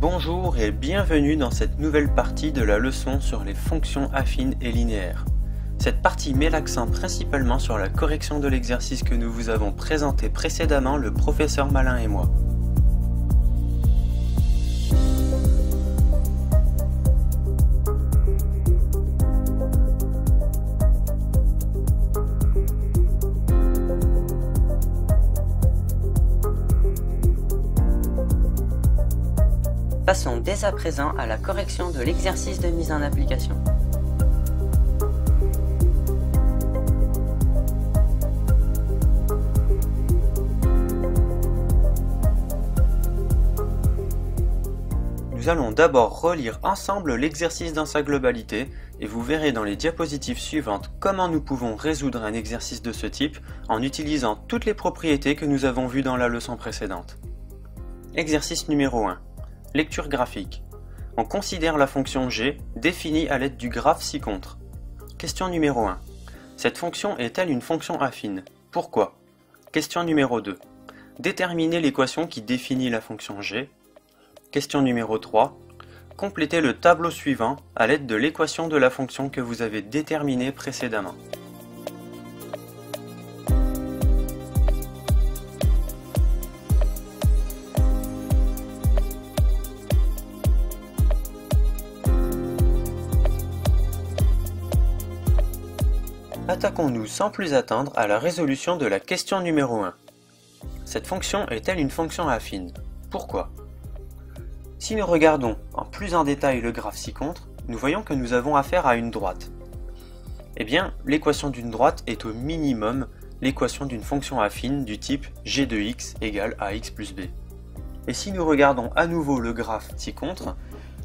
Bonjour et bienvenue dans cette nouvelle partie de la leçon sur les fonctions affines et linéaires. Cette partie met l'accent principalement sur la correction de l'exercice que nous vous avons présenté précédemment, le professeur Malin et moi. Passons dès à présent à la correction de l'exercice de mise en application. Nous allons d'abord relire ensemble l'exercice dans sa globalité et vous verrez dans les diapositives suivantes comment nous pouvons résoudre un exercice de ce type en utilisant toutes les propriétés que nous avons vues dans la leçon précédente. Exercice numéro 1. Lecture graphique. On considère la fonction g définie à l'aide du graphe ci-contre. Question numéro 1. Cette fonction est-elle une fonction affine? Pourquoi? Question numéro 2. Déterminer l'équation qui définit la fonction g. Question numéro 3. Complétez le tableau suivant à l'aide de l'équation de la fonction que vous avez déterminée précédemment. Attaquons-nous sans plus attendre à la résolution de la question numéro 1. Cette fonction est-elle une fonction affine? Pourquoi? Si nous regardons plus en détail le graphe ci-contre, nous voyons que nous avons affaire à une droite. Eh bien, l'équation d'une droite est au minimum l'équation d'une fonction affine du type g de x égale ax plus b. Et si nous regardons à nouveau le graphe ci-contre,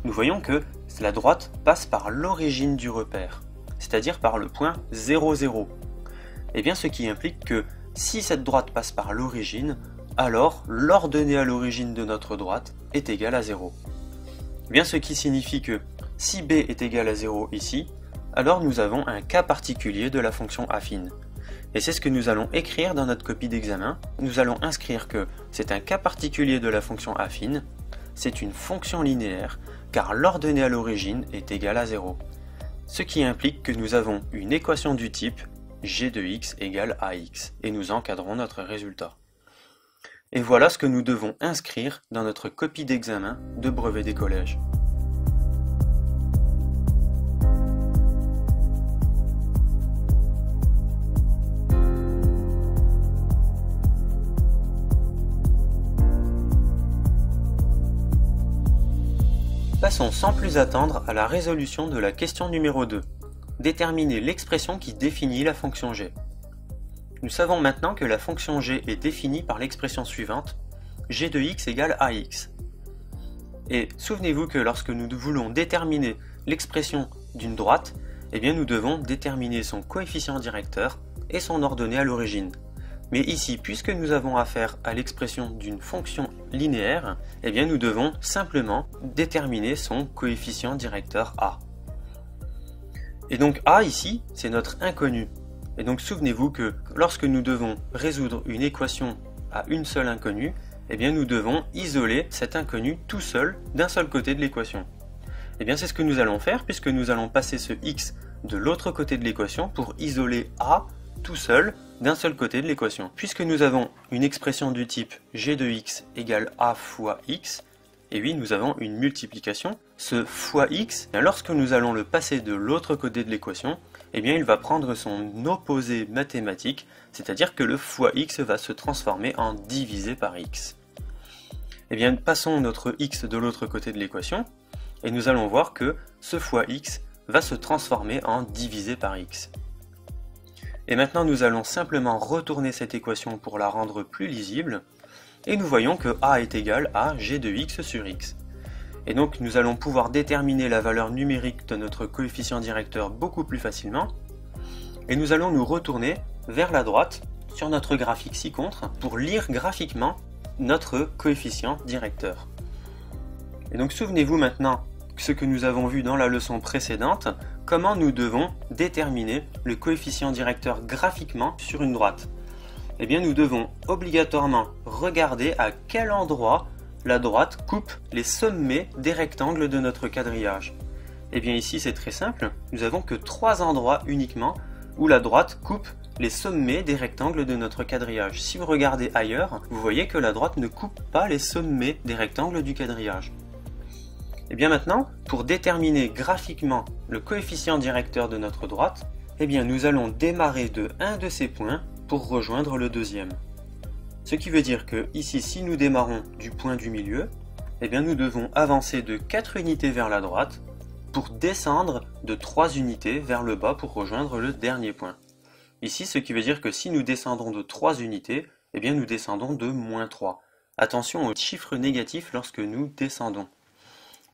nous voyons que la droite passe par l'origine du repère, c'est-à-dire par le point 0, 0. Et bien ce qui implique que si cette droite passe par l'origine, alors l'ordonnée à l'origine de notre droite est égale à 0. Et bien ce qui signifie que si b est égal à 0 ici, alors nous avons un cas particulier de la fonction affine. Et c'est ce que nous allons écrire dans notre copie d'examen. Nous allons inscrire que c'est un cas particulier de la fonction affine, c'est une fonction linéaire, car l'ordonnée à l'origine est égale à 0. Ce qui implique que nous avons une équation du type g de x égale ax, et nous encadrons notre résultat. Et voilà ce que nous devons inscrire dans notre copie d'examen de brevet des collèges. Passons sans plus attendre à la résolution de la question numéro 2. Déterminer l'expression qui définit la fonction g. Nous savons maintenant que la fonction g est définie par l'expression suivante, g de x égale ax. Et souvenez-vous que lorsque nous voulons déterminer l'expression d'une droite, eh bien nous devons déterminer son coefficient directeur et son ordonnée à l'origine. Mais ici, puisque nous avons affaire à l'expression d'une fonction linéaire, eh bien nous devons simplement déterminer son coefficient directeur a. Et donc a ici, c'est notre inconnu. Et donc souvenez-vous que lorsque nous devons résoudre une équation à une seule inconnue, eh bien nous devons isoler cet inconnu tout seul d'un seul côté de l'équation. Et bien c'est ce que nous allons faire puisque nous allons passer ce x de l'autre côté de l'équation pour isoler a tout seul d'un seul côté de l'équation. Puisque nous avons une expression du type g de x égale a fois x, et oui, nous avons une multiplication. Ce fois x, lorsque nous allons le passer de l'autre côté de l'équation, eh bien il va prendre son opposé mathématique, c'est-à-dire que le fois x va se transformer en divisé par x. Eh bien passons notre x de l'autre côté de l'équation, et nous allons voir que ce fois x va se transformer en divisé par x. Et maintenant nous allons simplement retourner cette équation pour la rendre plus lisible, et nous voyons que a est égal à g de x sur x. Et donc nous allons pouvoir déterminer la valeur numérique de notre coefficient directeur beaucoup plus facilement, et nous allons nous retourner vers la droite sur notre graphique ci-contre pour lire graphiquement notre coefficient directeur. Et donc souvenez-vous maintenant ce que nous avons vu dans la leçon précédente, comment nous devons déterminer le coefficient directeur graphiquement sur une droite. Eh bien nous devons obligatoirement regarder à quel endroit la droite coupe les sommets des rectangles de notre quadrillage? Eh bien ici c'est très simple, nous avons que 3 endroits uniquement où la droite coupe les sommets des rectangles de notre quadrillage. Si vous regardez ailleurs, vous voyez que la droite ne coupe pas les sommets des rectangles du quadrillage. Et bien maintenant, pour déterminer graphiquement le coefficient directeur de notre droite, eh bien nous allons démarrer de un de ces points pour rejoindre le deuxième. Ce qui veut dire que ici, si nous démarrons du point du milieu, eh bien nous devons avancer de 4 unités vers la droite pour descendre de 3 unités vers le bas pour rejoindre le dernier point. Ici, ce qui veut dire que si nous descendons de 3 unités, eh bien nous descendons de -3. Attention aux chiffres négatifs lorsque nous descendons.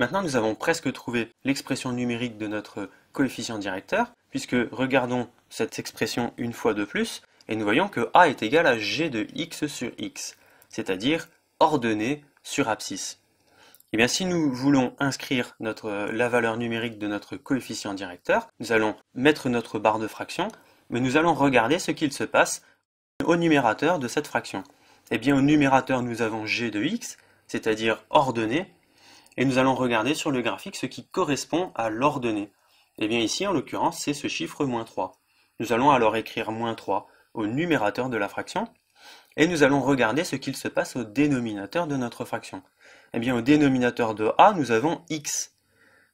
Maintenant, nous avons presque trouvé l'expression numérique de notre coefficient directeur, puisque regardons cette expression une fois de plus, et nous voyons que a est égal à g de x sur x, c'est-à-dire ordonnée sur abscisse. Et bien, si nous voulons inscrire la valeur numérique de notre coefficient directeur, nous allons mettre notre barre de fraction, mais nous allons regarder ce qu'il se passe au numérateur de cette fraction. Et bien, au numérateur, nous avons g de x, c'est-à-dire ordonnée, et nous allons regarder sur le graphique ce qui correspond à l'ordonnée. Et bien ici, en l'occurrence, c'est ce chiffre -3. Nous allons alors écrire -3 au numérateur de la fraction, et nous allons regarder ce qu'il se passe au dénominateur de notre fraction. Et bien, au dénominateur de a, nous avons x.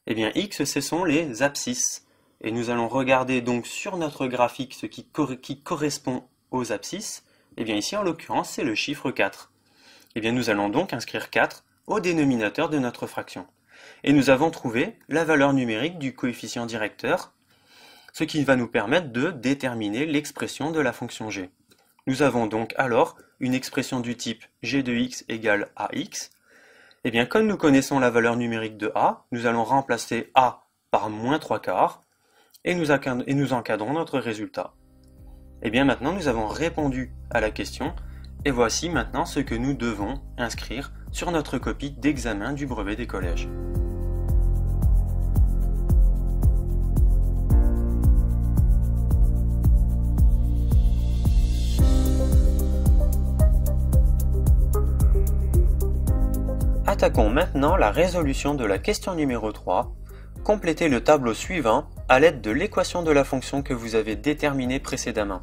Et bien, x, ce sont les abscisses. Et nous allons regarder donc sur notre graphique ce qui correspond aux abscisses. Et bien ici, en l'occurrence, c'est le chiffre 4. Et bien, nous allons donc inscrire 4 au dénominateur de notre fraction. Et nous avons trouvé la valeur numérique du coefficient directeur, ce qui va nous permettre de déterminer l'expression de la fonction g. Nous avons donc alors une expression du type g de x égale ax. Et bien, comme nous connaissons la valeur numérique de a, nous allons remplacer a par -3/4, et nous encadrons notre résultat. Et bien maintenant, nous avons répondu à la question, et voici maintenant ce que nous devons inscrire sur notre copie d'examen du brevet des collèges. Attaquons maintenant la résolution de la question numéro 3. Complétez le tableau suivant à l'aide de l'équation de la fonction que vous avez déterminée précédemment.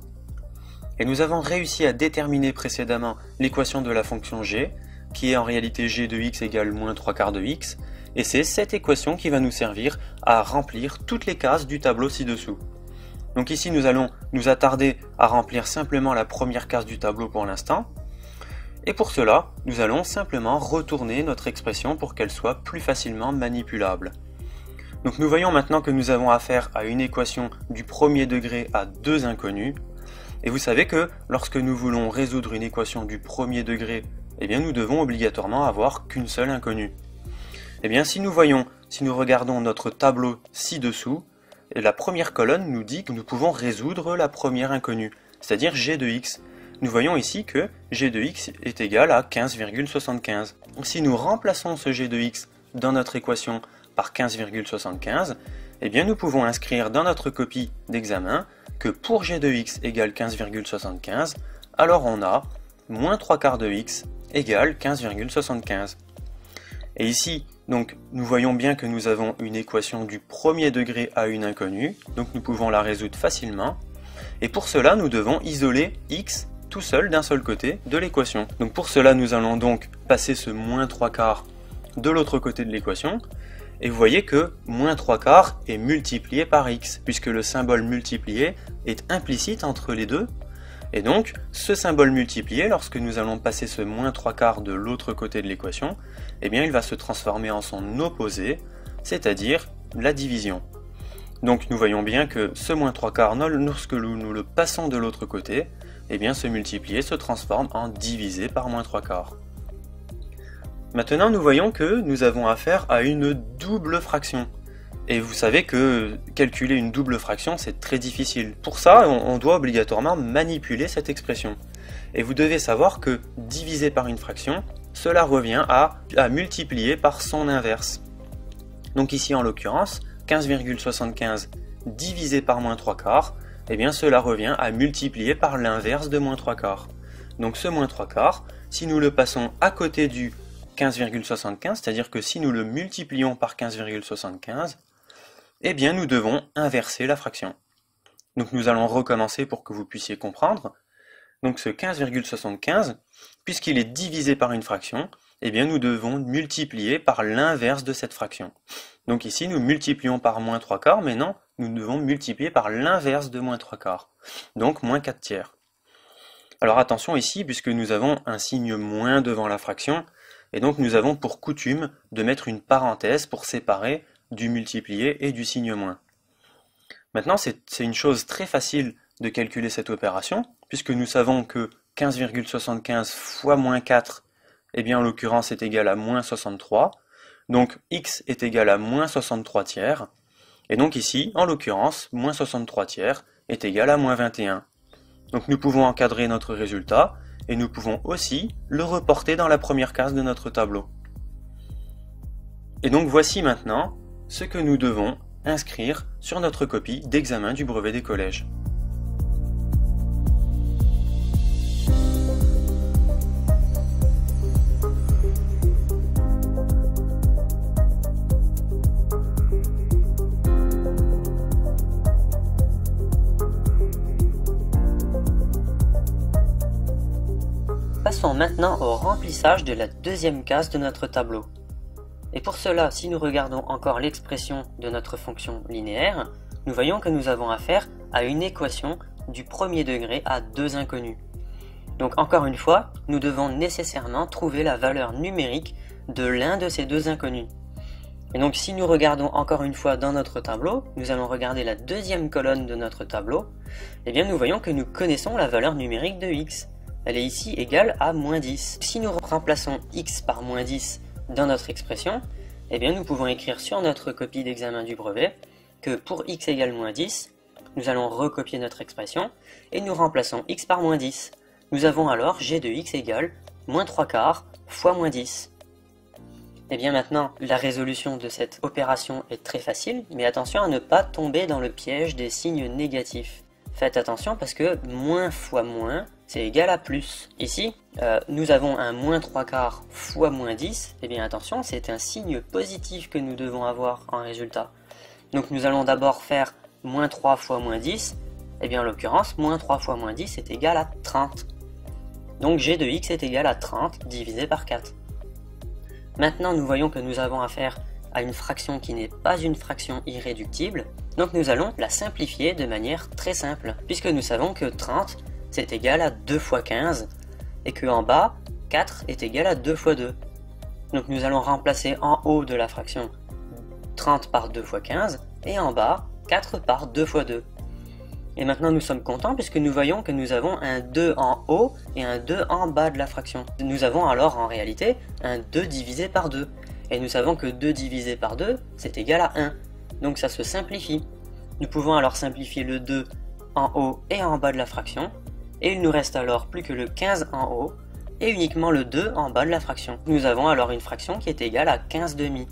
Et nous avons réussi à déterminer précédemment l'équation de la fonction g, qui est en réalité g de x égale -3/4 de x, et c'est cette équation qui va nous servir à remplir toutes les cases du tableau ci-dessous. Donc ici nous allons nous attarder à remplir simplement la première case du tableau pour l'instant, et pour cela nous allons simplement retourner notre expression pour qu'elle soit plus facilement manipulable. Donc nous voyons maintenant que nous avons affaire à une équation du premier degré à 2 inconnus, et vous savez que lorsque nous voulons résoudre une équation du premier degré, eh bien nous devons obligatoirement avoir qu'une seule inconnue. Eh bien si nous regardons notre tableau ci-dessous, la première colonne nous dit que nous pouvons résoudre la première inconnue, c'est-à-dire g de x. Nous voyons ici que g de x est égal à 15,75. Si nous remplaçons ce g de x dans notre équation par 15,75, eh bien nous pouvons inscrire dans notre copie d'examen que pour g de x égale 15,75, alors on a -3/4 de x égale 15,75. Et ici, donc, nous voyons bien que nous avons une équation du premier degré à une inconnue, donc nous pouvons la résoudre facilement. Et pour cela, nous devons isoler x tout seul d'un seul côté de l'équation. Donc pour cela, nous allons donc passer ce -3/4 de l'autre côté de l'équation. Et vous voyez que -3/4 est multiplié par x, puisque le symbole multiplié est implicite entre les deux. Et donc, ce symbole multiplié, lorsque nous allons passer ce -3/4 de l'autre côté de l'équation, eh bien il va se transformer en son opposé, c'est-à-dire la division. Donc nous voyons bien que ce -3/4, lorsque nous le passons de l'autre côté, eh bien ce multiplié se transforme en divisé par -3/4. Maintenant, nous voyons que nous avons affaire à une double fraction. Et vous savez que calculer une double fraction, c'est très difficile. Pour ça, on doit obligatoirement manipuler cette expression. Et vous devez savoir que diviser par une fraction, cela revient à multiplier par son inverse. Donc ici, en l'occurrence, 15,75 divisé par -3/4, eh bien cela revient à multiplier par l'inverse de -3/4. Donc ce -3/4, si nous le passons à côté du 15,75, c'est-à-dire que si nous le multiplions par 15,75, eh bien nous devons inverser la fraction. Donc nous allons recommencer pour que vous puissiez comprendre. Donc ce 15,75, puisqu'il est divisé par une fraction, eh bien nous devons multiplier par l'inverse de cette fraction. Donc ici nous multiplions par moins 3 quarts, mais non, nous devons multiplier par l'inverse de moins 3 quarts. Donc moins 4 tiers. Alors attention ici, puisque nous avons un signe moins devant la fraction, et donc nous avons pour coutume de mettre une parenthèse pour séparer du multiplié et du signe moins. Maintenant c'est une chose très facile de calculer cette opération, puisque nous savons que 15,75 fois moins 4, eh bien en l'occurrence est égal à moins 63, donc x est égal à moins 63 tiers, et donc ici, en l'occurrence, moins 63 tiers est égal à moins 21. Donc nous pouvons encadrer notre résultat, et nous pouvons aussi le reporter dans la première case de notre tableau. Et donc voici maintenant ce que nous devons inscrire sur notre copie d'examen du brevet des collèges. Passons maintenant au remplissage de la deuxième case de notre tableau. Et pour cela, si nous regardons encore l'expression de notre fonction linéaire, nous voyons que nous avons affaire à une équation du premier degré à deux inconnus. Donc encore une fois, nous devons nécessairement trouver la valeur numérique de l'un de ces deux inconnus. Et donc si nous regardons encore une fois dans notre tableau, nous allons regarder la deuxième colonne de notre tableau, et bien nous voyons que nous connaissons la valeur numérique de x. Elle est ici égale à moins 10. Si nous remplaçons x par moins 10 dans notre expression, eh bien nous pouvons écrire sur notre copie d'examen du brevet que pour x égale moins 10, nous allons recopier notre expression et nous remplaçons x par moins 10. Nous avons alors g de x égale moins 3 quarts fois moins 10. Et bien maintenant, la résolution de cette opération est très facile, mais attention à ne pas tomber dans le piège des signes négatifs. Faites attention parce que moins fois moins, c'est égal à plus. Ici, nous avons un moins 3 quarts fois moins 10. Et bien attention, c'est un signe positif que nous devons avoir en résultat. Donc nous allons d'abord faire moins 3 fois moins 10. Et bien en l'occurrence, moins 3 fois moins 10 est égal à 30. Donc g de x est égal à 30 divisé par 4. Maintenant, nous voyons que nous avons affaire à une fraction qui n'est pas une fraction irréductible. Donc nous allons la simplifier de manière très simple, puisque nous savons que 30 c'est égal à 2 fois 15, et que en bas, 4 est égal à 2 fois 2. Donc nous allons remplacer en haut de la fraction 30 par 2 fois 15, et en bas, 4 par 2 fois 2. Et maintenant nous sommes contents puisque nous voyons que nous avons un 2 en haut et un 2 en bas de la fraction. Nous avons alors en réalité un 2 divisé par 2. Et nous savons que 2 divisé par 2, c'est égal à 1. Donc ça se simplifie. Nous pouvons alors simplifier le 2 en haut et en bas de la fraction. Et il nous reste alors plus que le 15 en haut et uniquement le 2 en bas de la fraction. Nous avons alors une fraction qui est égale à 15 demi.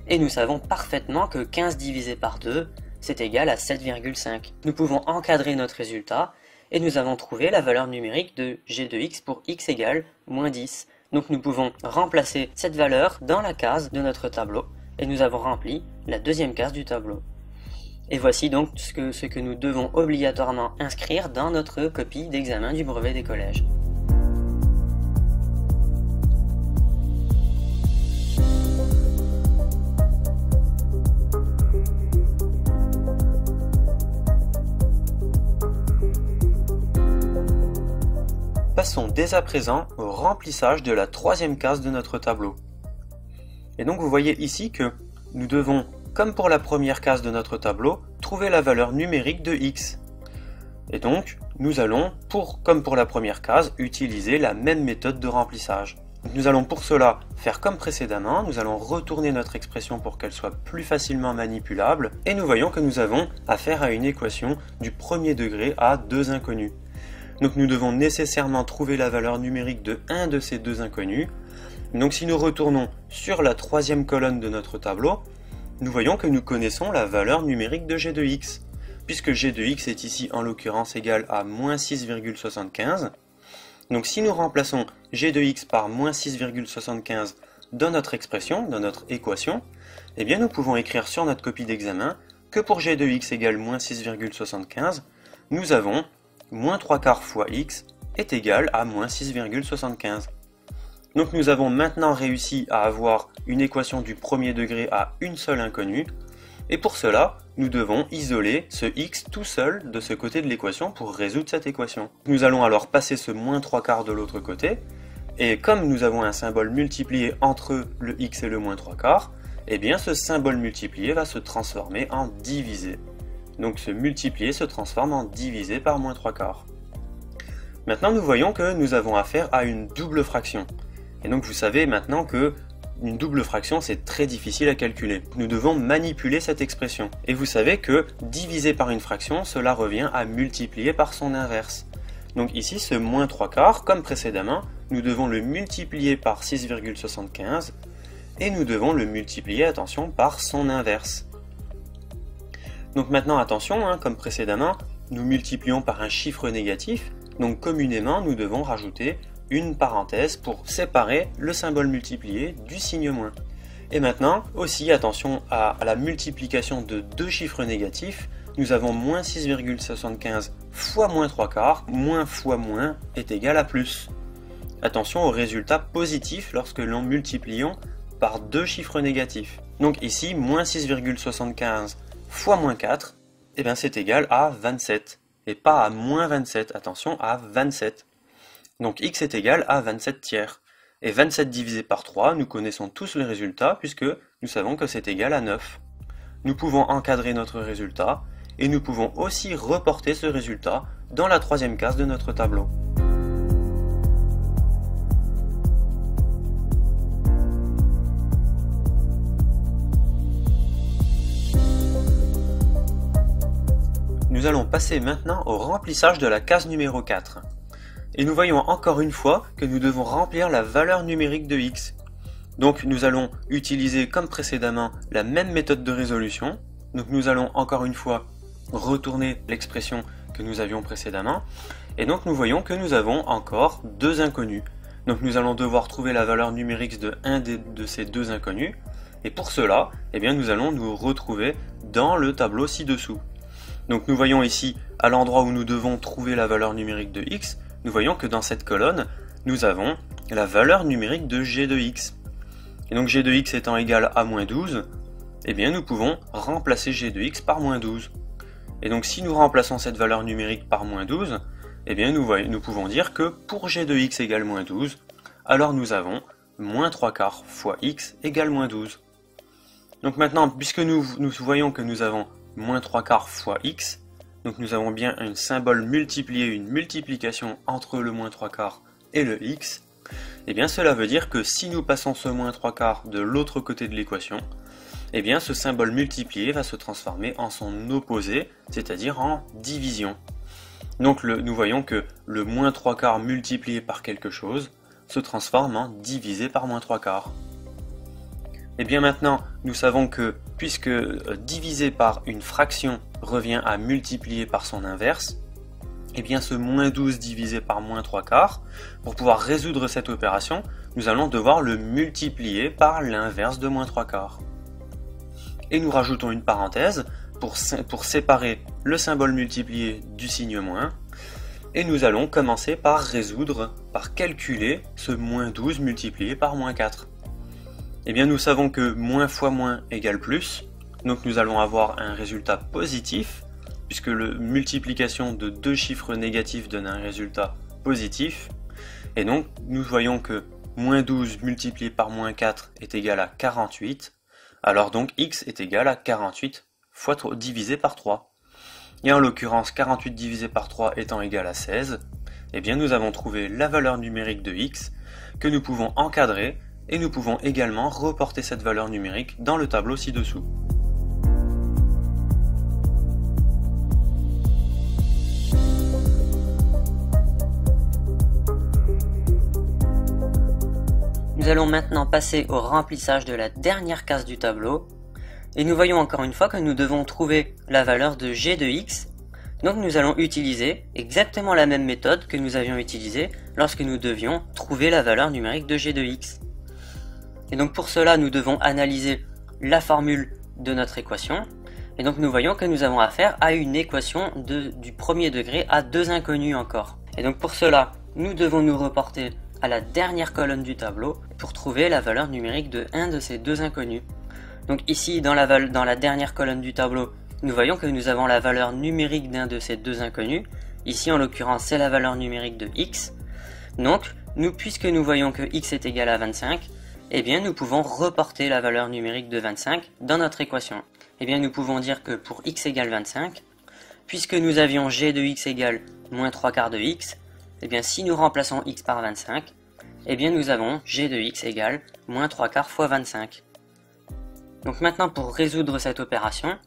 Et nous savons parfaitement que 15 divisé par 2, c'est égal à 7,5. Nous pouvons encadrer notre résultat et nous avons trouvé la valeur numérique de g de x pour x égale moins 10. Donc nous pouvons remplacer cette valeur dans la case de notre tableau et nous avons rempli la deuxième case du tableau. Et voici donc ce que nous devons obligatoirement inscrire dans notre copie d'examen du brevet des collèges. Passons dès à présent au remplissage de la troisième case de notre tableau. Et donc vous voyez ici que nous devons, comme pour la première case de notre tableau, trouver la valeur numérique de x. Et donc, nous allons, comme pour la première case, utiliser la même méthode de remplissage. Donc, nous allons pour cela faire comme précédemment, nous allons retourner notre expression pour qu'elle soit plus facilement manipulable, et nous voyons que nous avons affaire à une équation du premier degré à deux inconnus. Donc nous devons nécessairement trouver la valeur numérique de un de ces deux inconnus. Donc si nous retournons sur la troisième colonne de notre tableau, nous voyons que nous connaissons la valeur numérique de g de x, puisque g de x est ici en l'occurrence égal à moins 6,75, Donc si nous remplaçons g de x par moins 6,75 dans notre expression, dans notre équation, eh bien nous pouvons écrire sur notre copie d'examen que pour g de x égale moins 6,75, nous avons moins 3 quarts fois x est égal à moins 6,75. Donc nous avons maintenant réussi à avoir une équation du premier degré à une seule inconnue, et pour cela, nous devons isoler ce x tout seul de ce côté de l'équation pour résoudre cette équation. Nous allons alors passer ce moins 3 quarts de l'autre côté, et comme nous avons un symbole multiplié entre le x et le moins 3 quarts, eh bien ce symbole multiplié va se transformer en divisé. Donc ce multiplié se transforme en divisé par moins 3 quarts. Maintenant nous voyons que nous avons affaire à une double fraction. Et donc vous savez maintenant que une double fraction c'est très difficile à calculer. Nous devons manipuler cette expression. Et vous savez que diviser par une fraction, cela revient à multiplier par son inverse. Donc ici ce moins 3 quarts, comme précédemment, nous devons le multiplier par 6,75 et nous devons le multiplier, attention, par son inverse. Donc maintenant attention, comme précédemment, nous multiplions par un chiffre négatif, donc communément nous devons rajouter une parenthèse pour séparer le symbole multiplié du signe moins. Et maintenant, aussi attention à la multiplication de deux chiffres négatifs, nous avons moins 6,75 fois moins 3 quarts, moins fois moins est égal à plus. Attention au résultat positif lorsque l'on multiplions par deux chiffres négatifs. Donc ici, moins 6,75 fois moins 4, eh bien c'est égal à 27. Et pas à moins 27, attention, à 27. Donc x est égal à 27 tiers. Et 27 divisé par 3, nous connaissons tous le résultat puisque nous savons que c'est égal à 9. Nous pouvons encadrer notre résultat et nous pouvons aussi reporter ce résultat dans la troisième case de notre tableau. Nous allons passer maintenant au remplissage de la case numéro 4. Et nous voyons encore une fois que nous devons remplir la valeur numérique de x. Donc nous allons utiliser comme précédemment la même méthode de résolution. Donc nous allons encore une fois retourner l'expression que nous avions précédemment. Et donc nous voyons que nous avons encore deux inconnus. Donc nous allons devoir trouver la valeur numérique de un de ces deux inconnus. Et pour cela, eh bien, nous allons nous retrouver dans le tableau ci-dessous. Donc nous voyons ici, à l'endroit où nous devons trouver la valeur numérique de x, nous voyons que dans cette colonne, nous avons la valeur numérique de g de x. Et donc g de x étant égal à moins 12, eh bien nous pouvons remplacer g de x par moins 12. Et donc si nous remplaçons cette valeur numérique par moins 12, eh bien nous pouvons dire que pour g de x égale moins 12, alors nous avons moins 3 quarts fois x égale moins 12. Donc maintenant, puisque nous voyons que nous avons moins 3 quarts fois x, donc nous avons bien un symbole multiplié, une multiplication entre le moins 3 quarts et le x, et bien cela veut dire que si nous passons ce moins 3 quarts de l'autre côté de l'équation, et bien ce symbole multiplié va se transformer en son opposé, c'est-à-dire en division. Donc nous voyons que le moins 3 quarts multiplié par quelque chose se transforme en divisé par moins 3 quarts. Et bien maintenant, nous savons que puisque diviser par une fraction revient à multiplier par son inverse, et bien ce moins 12 divisé par moins 3 quarts, pour pouvoir résoudre cette opération, nous allons devoir le multiplier par l'inverse de moins 3 quarts. Et nous rajoutons une parenthèse pour séparer le symbole multiplié du signe moins, et nous allons commencer par résoudre, par calculer ce moins 12 multiplié par moins 4. Eh bien nous savons que moins fois moins égale plus, donc nous allons avoir un résultat positif, puisque la multiplication de deux chiffres négatifs donne un résultat positif, et donc nous voyons que moins 12 multiplié par moins 4 est égal à 48, alors donc x est égal à 48 fois divisé par 3. Et en l'occurrence 48 divisé par 3 étant égal à 16, eh bien nous avons trouvé la valeur numérique de x que nous pouvons encadrer, et nous pouvons également reporter cette valeur numérique dans le tableau ci-dessous. Nous allons maintenant passer au remplissage de la dernière case du tableau, et nous voyons encore une fois que nous devons trouver la valeur de g de x, Donc nous allons utiliser exactement la même méthode que nous avions utilisée lorsque nous devions trouver la valeur numérique de g de x. Et donc pour cela, nous devons analyser la formule de notre équation. Et donc nous voyons que nous avons affaire à une équation du premier degré à deux inconnus encore. Et donc pour cela, nous devons nous reporter à la dernière colonne du tableau pour trouver la valeur numérique de un de ces deux inconnus. Donc ici, dans la dernière colonne du tableau, nous voyons que nous avons la valeur numérique d'un de ces deux inconnus. Ici, en l'occurrence, c'est la valeur numérique de x. Donc, puisque nous voyons que x est égal à 25, eh bien, nous pouvons reporter la valeur numérique de 25 dans notre équation. Eh bien, nous pouvons dire que pour x égale 25, puisque nous avions g de x égale moins 3/4 de x, eh bien, si nous remplaçons x par 25, eh bien, nous avons g de x égale moins 3/4 fois 25. Donc maintenant, pour résoudre cette opération,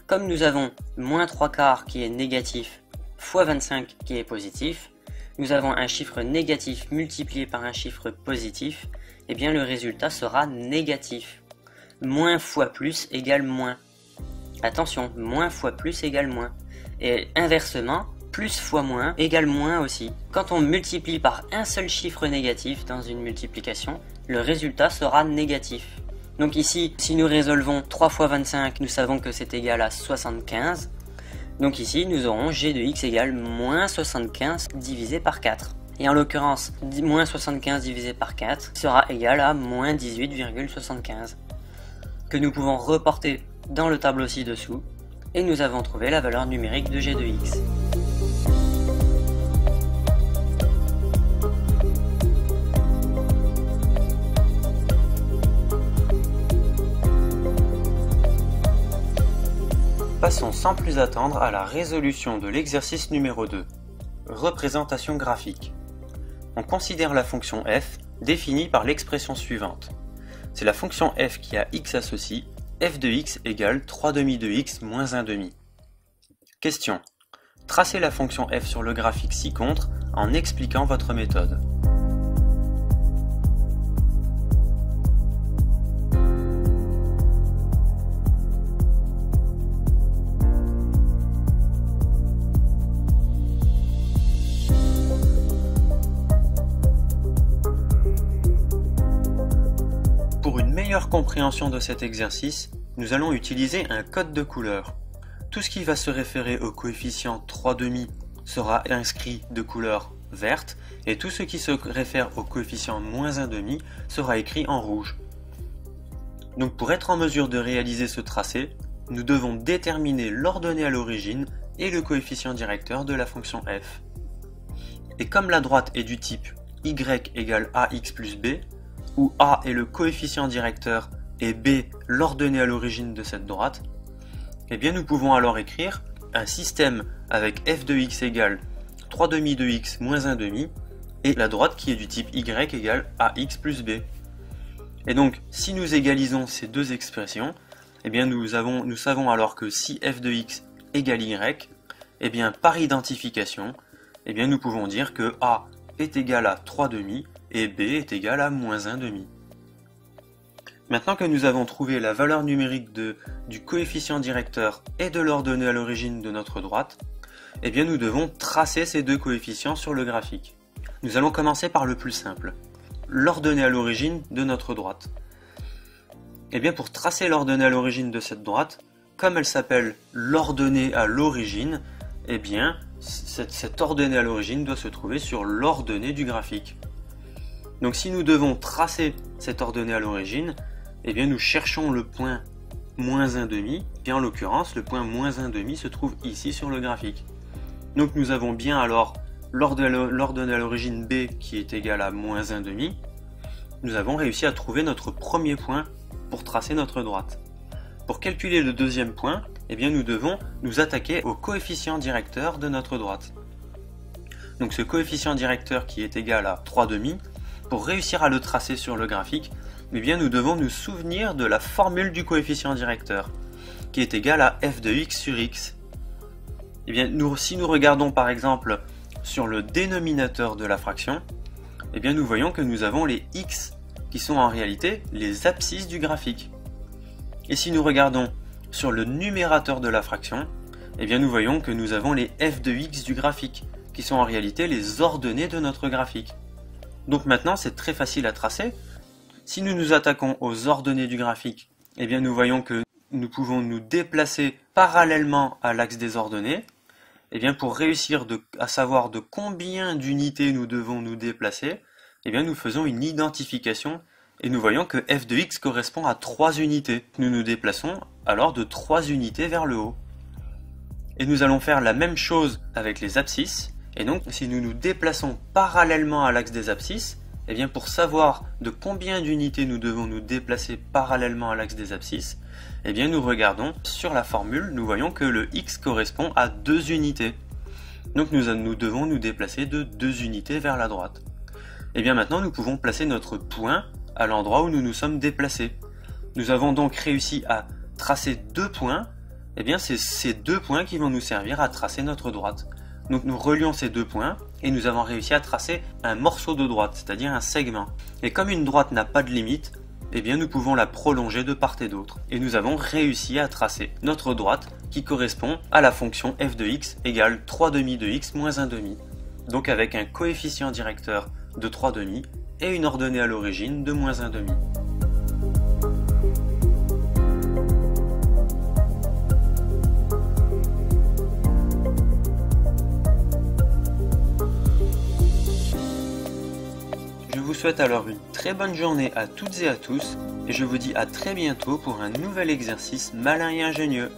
comme nous avons moins 3/4 qui est négatif fois 25 qui est positif, nous avons un chiffre négatif multiplié par un chiffre positif, et bien le résultat sera négatif. Moins fois plus égale moins. Attention, moins fois plus égale moins. Et inversement, plus fois moins égale moins aussi. Quand on multiplie par un seul chiffre négatif dans une multiplication, le résultat sera négatif. Donc ici, si nous résolvons 3 fois 25, nous savons que c'est égal à 75. Donc ici, nous aurons g de x égale moins 75 divisé par 4. Et en l'occurrence, moins 75 divisé par 4 sera égal à moins 18,75. Que nous pouvons reporter dans le tableau ci-dessous. Et nous avons trouvé la valeur numérique de g de x. Passons sans plus attendre à la résolution de l'exercice numéro 2. Représentation graphique. On considère la fonction f définie par l'expression suivante. C'est la fonction f qui a x associé, f de x égale 3/2 de x moins 1/2. Question. Tracez la fonction f sur le graphique ci-contre en expliquant votre méthode. Pour une meilleure compréhension de cet exercice, nous allons utiliser un code de couleur. Tout ce qui va se référer au coefficient 3/2 sera inscrit de couleur verte et tout ce qui se réfère au coefficient moins 1/2 sera écrit en rouge. Donc pour être en mesure de réaliser ce tracé, nous devons déterminer l'ordonnée à l'origine et le coefficient directeur de la fonction f. Et comme la droite est du type y égale ax plus b, où a est le coefficient directeur et b l'ordonnée à l'origine de cette droite, eh bien nous pouvons alors écrire un système avec f de x égale 3/2 de x moins 1/2 et la droite qui est du type y égale ax plus b. Et donc si nous égalisons ces deux expressions, eh bien nous savons alors que si f de x égale y, eh bien par identification, eh bien nous pouvons dire que a est égal à 3/2 et b est égal à moins 1/2. Maintenant que nous avons trouvé la valeur numérique du coefficient directeur et de l'ordonnée à l'origine de notre droite, eh bien nous devons tracer ces deux coefficients sur le graphique. Nous allons commencer par le plus simple, l'ordonnée à l'origine de notre droite. Eh bien pour tracer l'ordonnée à l'origine de cette droite, comme elle s'appelle l'ordonnée à l'origine, eh bien cette ordonnée à l'origine doit se trouver sur l'ordonnée du graphique. Donc si nous devons tracer cette ordonnée à l'origine, eh bien nous cherchons le point moins 1/2, et en l'occurrence le point moins 1/2 se trouve ici sur le graphique. Donc nous avons bien alors l'ordonnée à l'origine b qui est égale à moins 1/2. Nous avons réussi à trouver notre premier point pour tracer notre droite. Pour calculer le deuxième point, eh bien nous devons nous attaquer au coefficient directeur de notre droite. Donc ce coefficient directeur qui est égal à 3/2, pour réussir à le tracer sur le graphique, eh bien nous devons nous souvenir de la formule du coefficient directeur, qui est égal à f de x sur x. Eh bien si nous regardons par exemple sur le dénominateur de la fraction, eh bien nous voyons que nous avons les x qui sont en réalité les abscisses du graphique. Et si nous regardons sur le numérateur de la fraction, eh bien nous voyons que nous avons les f de x du graphique, qui sont en réalité les ordonnées de notre graphique. Donc maintenant c'est très facile à tracer. Si nous nous attaquons aux ordonnées du graphique, eh bien nous voyons que nous pouvons nous déplacer parallèlement à l'axe des ordonnées. Eh bien pour réussir à savoir de combien d'unités nous devons nous déplacer, eh bien nous faisons une identification et nous voyons que f de x correspond à 3 unités. Nous nous déplaçons alors de 3 unités vers le haut. Et nous allons faire la même chose avec les abscisses. Et donc si nous nous déplaçons parallèlement à l'axe des abscisses, eh bien pour savoir de combien d'unités nous devons nous déplacer parallèlement à l'axe des abscisses, eh bien nous regardons sur la formule, nous voyons que le x correspond à 2 unités. Donc nous devons nous déplacer de 2 unités vers la droite. Et bien maintenant nous pouvons placer notre point à l'endroit où nous nous sommes déplacés. Nous avons donc réussi à tracer 2 points, et bien c'est ces 2 points qui vont nous servir à tracer notre droite. Donc nous relions ces 2 points et nous avons réussi à tracer un morceau de droite, c'est-à-dire un segment. Et comme une droite n'a pas de limite, eh bien nous pouvons la prolonger de part et d'autre. Et nous avons réussi à tracer notre droite qui correspond à la fonction f de x égale 3 demi de x moins 1 demi. Donc avec un coefficient directeur de 3 demi et une ordonnée à l'origine de moins 1 demi. Je vous souhaite alors une très bonne journée à toutes et à tous, et je vous dis à très bientôt pour un nouvel exercice malin et ingénieux.